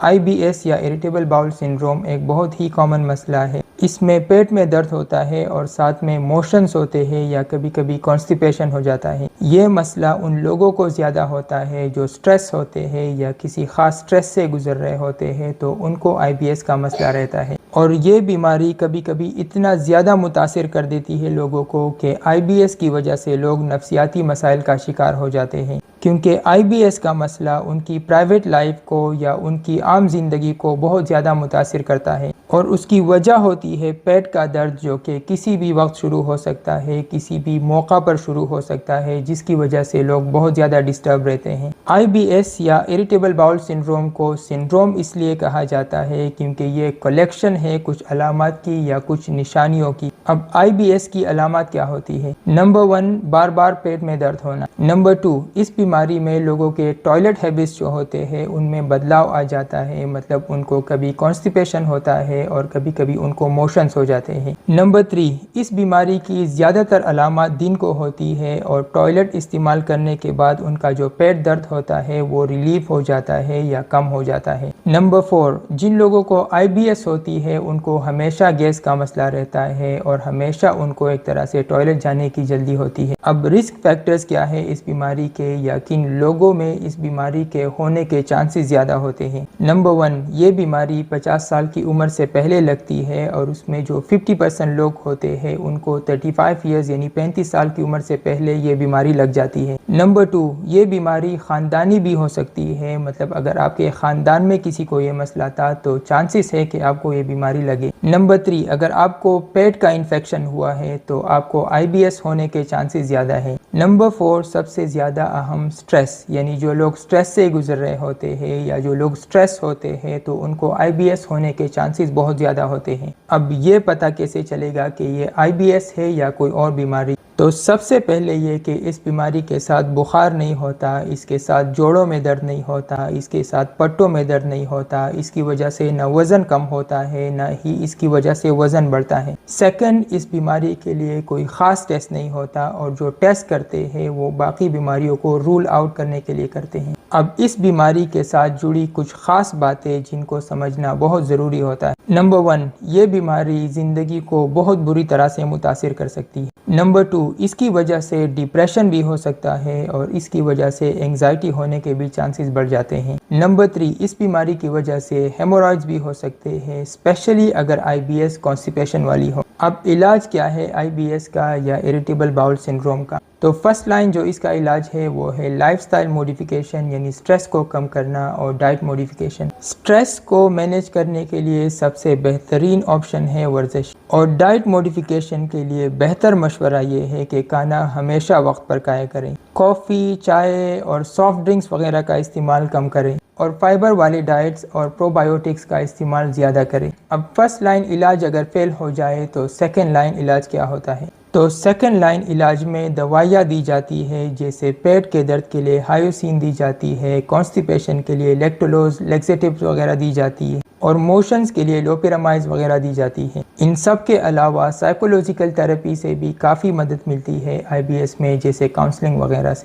IBS या irritable bowel syndrome एक बहुत ही कॉमन मसला है। इसमें पेट में दर्द होता है और साथ में मोशंस होते हैं या कभी कभी कॉन्स्टिपेशन हो जाता है। ये मसला उन लोगों को ज़्यादा होता है जो स्ट्रेस होते हैं या किसी ख़ास स्ट्रेस से गुजर रहे होते हैं, तो उनको आईबीएस का मसला रहता है। और ये बीमारी कभी कभी इतना ज़्यादा मुतासिर कर देती है लोगों को कि आईबीएस की वजह से लोग नफ्सियाती मसाइल का शिकार हो जाते हैं, क्योंकि आईबीएस का मसला उनकी प्राइवेट लाइफ को या उनकी आम ज़िंदगी को बहुत ज़्यादा मुतासिर करता है। और उसकी वजह होती है पेट का दर्द, जो कि किसी भी वक्त शुरू हो सकता है, किसी भी मौका पर शुरू हो सकता है, जिसकी वजह से लोग बहुत ज़्यादा डिस्टर्ब रहते हैं। आईबीएस या इरिटेबल बाउल सिंड्रोम को सिंड्रोम इसलिए कहा जाता है क्योंकि ये कलेक्शन है कुछ अलामात की या कुछ निशानियों की। अब आईबीएस की अलामात क्या होती है? नंबर 1, बार बार पेट में दर्द होना। नंबर 2, इस बीमारी में लोगों के टॉयलेट हैबिट्स जो होते हैं उनमें बदलाव आ जाता है, मतलब उनको कभी कॉन्स्टिपेशन होता है और कभी कभी उनको मोशंस हो जाते हैं। नंबर 3, इस बीमारी की ज़्यादातर अलामात दिन को होती है और टॉयलेट इस्तेमाल करने के बाद उनका जो पेट दर्द होता है वो रिलीफ हो जाता है या कम हो जाता है। नंबर 4, जिन लोगों को आईबीएस होती है उनको हमेशा गैस का मसला रहता है और हमेशा उनको एक तरह से टॉयलेट जाने की जल्दी होती है। अब रिस्क फैक्टर्स क्या है इस बीमारी के, या किन लोगों में इस बीमारी के होने के चांसेस ज़्यादा होते हैं? नंबर 1, ये बीमारी 50 साल की उम्र से पहले लगती है और उसमें जो 50% लोग होते हैं उनको 35 ईयर्स यानी 35 साल की उम्र से पहले ये बीमारी लग जाती है। नंबर 2, ये बीमारी ख़ानदानी भी हो सकती है, मतलब अगर आपके ख़ानदान में किसी को ये मसला था तो चांसेस है कि आपको ये बीमारी लगे। नंबर 3, अगर आपको पेट का इन्फेक्शन हुआ है तो आपको आईबीएस होने के चांसेस ज़्यादा है। नंबर 4, सबसे ज़्यादा अहम, स्ट्रेस, यानी जो लोग स्ट्रेस से गुजर रहे होते हैं या जो लोग स्ट्रेस होते हैं तो उनको आईबीएस होने के चांसेस बहुत ज़्यादा होते हैं। अब ये पता कैसे चलेगा कि ये आईबीएस है या कोई और बीमारी? तो सबसे पहले ये कि इस बीमारी के साथ बुखार नहीं होता, इसके साथ जोड़ों में दर्द नहीं होता, इसके साथ पट्टों में दर्द नहीं होता, इसकी वजह से न वज़न कम होता है न ही इसकी वजह से वज़न बढ़ता है। सेकंड, इस बीमारी के लिए कोई ख़ास टेस्ट नहीं होता और जो टेस्ट करते हैं वो बाकी बीमारियों को रूल आउट करने के लिए करते हैं। अब इस बीमारी के साथ जुड़ी कुछ ख़ास बातें जिनको समझना बहुत ज़रूरी होता है। नंबर 1, ये बीमारी ज़िंदगी को बहुत बुरी तरह से मुतासिर कर सकती है। नंबर 2, इसकी वजह से डिप्रेशन भी हो सकता है और इसकी वजह से एंजाइटी होने के भी चांसेस बढ़ जाते हैं। नंबर 3, इस बीमारी की वजह से हेमोरॉइड्स भी हो सकते हैं, स्पेशली अगर आईबीएस कॉन्स्टिपेशन वाली हो। अब इलाज क्या है आईबीएस का या इरिटेबल बाउल सिंड्रोम का? तो फर्स्ट लाइन जो इसका इलाज है वो है लाइफस्टाइल मॉडिफिकेशन, यानी स्ट्रेस को कम करना, और डाइट मॉडिफिकेशन। स्ट्रेस को मैनेज करने के लिए सबसे बेहतरीन ऑप्शन है वर्जिश, और डाइट मॉडिफिकेशन के लिए बेहतर मशवरा ये है कि खाना हमेशा वक्त पर खाया करें। कॉफ़ी, चाय और सॉफ्ट ड्रिंक्स वगैरह का इस्तेमाल कम करें और फाइबर वाले डाइट्स और प्रोबायोटिक्स का इस्तेमाल ज़्यादा करें। अब फर्स्ट लाइन इलाज अगर फेल हो जाए तो सेकेंड लाइन इलाज क्या होता है? तो सेकेंड लाइन इलाज में दवाइयाँ दी जाती है, जैसे पेट के दर्द के लिए हायोसिन दी जाती है, कॉन्स्टिपेशन के लिए लैक्टोलोज, लेक्सेटिव्स वगैरह दी जाती है, और मोशंस के लिए लोपिरामाइड्स वगैरह दी जाती है। इन सब के अलावा साइकोलॉजिकल थेरेपी से भी काफ़ी मदद मिलती है आईबीएस में, जैसे काउंसलिंग वगैरह से।